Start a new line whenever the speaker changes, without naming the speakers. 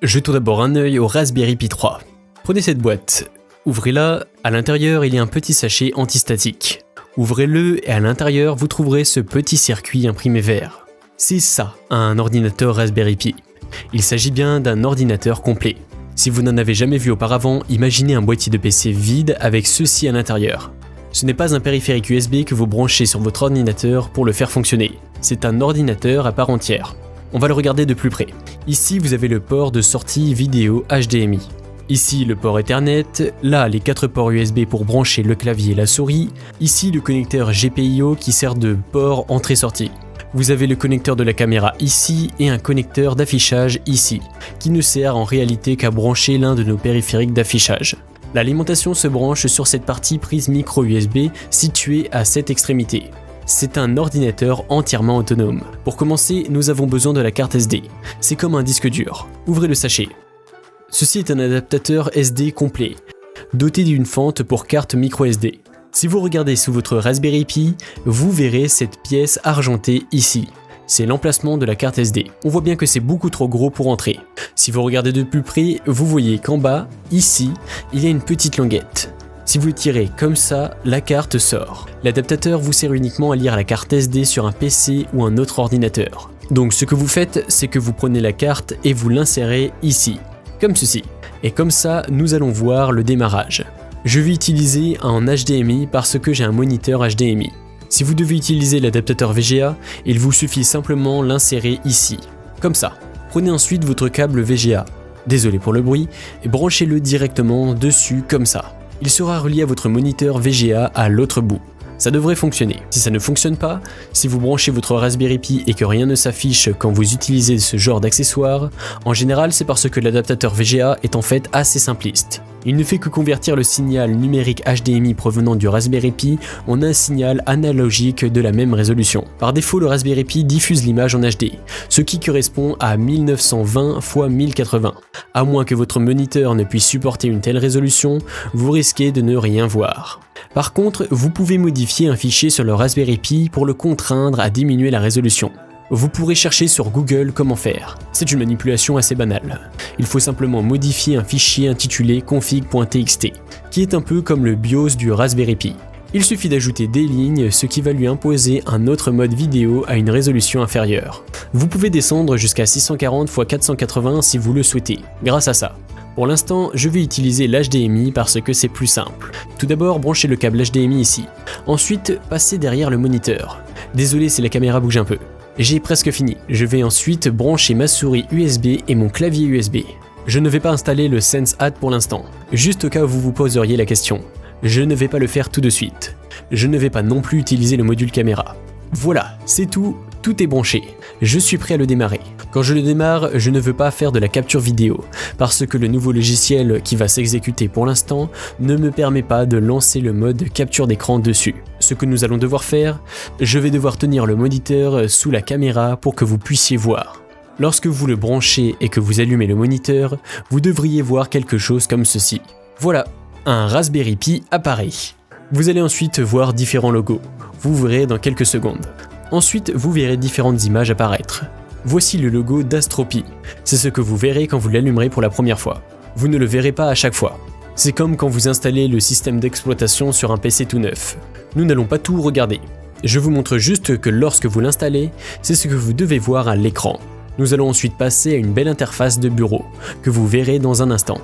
Jetons d'abord un œil au Raspberry Pi 3. Prenez cette boîte, ouvrez-la, à l'intérieur il y a un petit sachet antistatique. Ouvrez-le et à l'intérieur vous trouverez ce petit circuit imprimé vert. C'est ça, un ordinateur Raspberry Pi. Il s'agit bien d'un ordinateur complet. Si vous n'en avez jamais vu auparavant, imaginez un boîtier de PC vide avec ceci à l'intérieur. Ce n'est pas un périphérique USB que vous branchez sur votre ordinateur pour le faire fonctionner. C'est un ordinateur à part entière. On va le regarder de plus près. Ici, vous avez le port de sortie vidéo HDMI. Ici, le port Ethernet. Là, les 4 ports USB pour brancher le clavier et la souris. Ici, le connecteur GPIO qui sert de port entrée-sortie. Vous avez le connecteur de la caméra ici et un connecteur d'affichage ici, qui ne sert en réalité qu'à brancher l'un de nos périphériques d'affichage. L'alimentation se branche sur cette partie prise micro USB située à cette extrémité. C'est un ordinateur entièrement autonome. Pour commencer, nous avons besoin de la carte SD. C'est comme un disque dur. Ouvrez le sachet. Ceci est un adaptateur SD complet, doté d'une fente pour carte micro SD. Si vous regardez sous votre Raspberry Pi, vous verrez cette pièce argentée ici. C'est l'emplacement de la carte SD. On voit bien que c'est beaucoup trop gros pour entrer. Si vous regardez de plus près, vous voyez qu'en bas, ici, il y a une petite languette. Si vous tirez comme ça, la carte sort. L'adaptateur vous sert uniquement à lire la carte SD sur un PC ou un autre ordinateur. Donc ce que vous faites, c'est que vous prenez la carte et vous l'insérez ici, comme ceci. Et comme ça, nous allons voir le démarrage. Je vais utiliser un HDMI parce que j'ai un moniteur HDMI. Si vous devez utiliser l'adaptateur VGA, il vous suffit simplement l'insérer ici, comme ça. Prenez ensuite votre câble VGA, désolé pour le bruit, et branchez-le directement dessus comme ça. Il sera relié à votre moniteur VGA à l'autre bout. Ça devrait fonctionner. Si ça ne fonctionne pas, si vous branchez votre Raspberry Pi et que rien ne s'affiche quand vous utilisez ce genre d'accessoire, en général c'est parce que l'adaptateur VGA est en fait assez simpliste. Il ne fait que convertir le signal numérique HDMI provenant du Raspberry Pi en un signal analogique de la même résolution. Par défaut, le Raspberry Pi diffuse l'image en HD, ce qui correspond à 1920 x 1080. À moins que votre moniteur ne puisse supporter une telle résolution, vous risquez de ne rien voir. Par contre, vous pouvez modifier un fichier sur le Raspberry Pi pour le contraindre à diminuer la résolution. Vous pourrez chercher sur Google comment faire. C'est une manipulation assez banale. Il faut simplement modifier un fichier intitulé config.txt, qui est un peu comme le BIOS du Raspberry Pi. Il suffit d'ajouter des lignes, ce qui va lui imposer un autre mode vidéo à une résolution inférieure. Vous pouvez descendre jusqu'à 640 x 480 si vous le souhaitez, grâce à ça. Pour l'instant, je vais utiliser l'HDMI parce que c'est plus simple. Tout d'abord, branchez le câble HDMI ici. Ensuite, passez derrière le moniteur. Désolé si la caméra bouge un peu. J'ai presque fini. Je vais ensuite brancher ma souris USB et mon clavier USB. Je ne vais pas installer le SenseAd pour l'instant, juste au cas où vous vous poseriez la question. Je ne vais pas le faire tout de suite. Je ne vais pas non plus utiliser le module caméra. Voilà, c'est tout est branché. Je suis prêt à le démarrer. Quand je le démarre, je ne veux pas faire de la capture vidéo, parce que le nouveau logiciel qui va s'exécuter pour l'instant ne me permet pas de lancer le mode capture d'écran dessus. Ce que nous allons devoir faire, je vais devoir tenir le moniteur sous la caméra pour que vous puissiez voir. Lorsque vous le branchez et que vous allumez le moniteur, vous devriez voir quelque chose comme ceci. Voilà, un Raspberry Pi apparaît. Vous allez ensuite voir différents logos. Vous verrez dans quelques secondes. Ensuite, vous verrez différentes images apparaître. Voici le logo d'Astro-Pi. C'est ce que vous verrez quand vous l'allumerez pour la première fois. Vous ne le verrez pas à chaque fois. C'est comme quand vous installez le système d'exploitation sur un PC tout neuf. Nous n'allons pas tout regarder. Je vous montre juste que lorsque vous l'installez, c'est ce que vous devez voir à l'écran. Nous allons ensuite passer à une belle interface de bureau, que vous verrez dans un instant.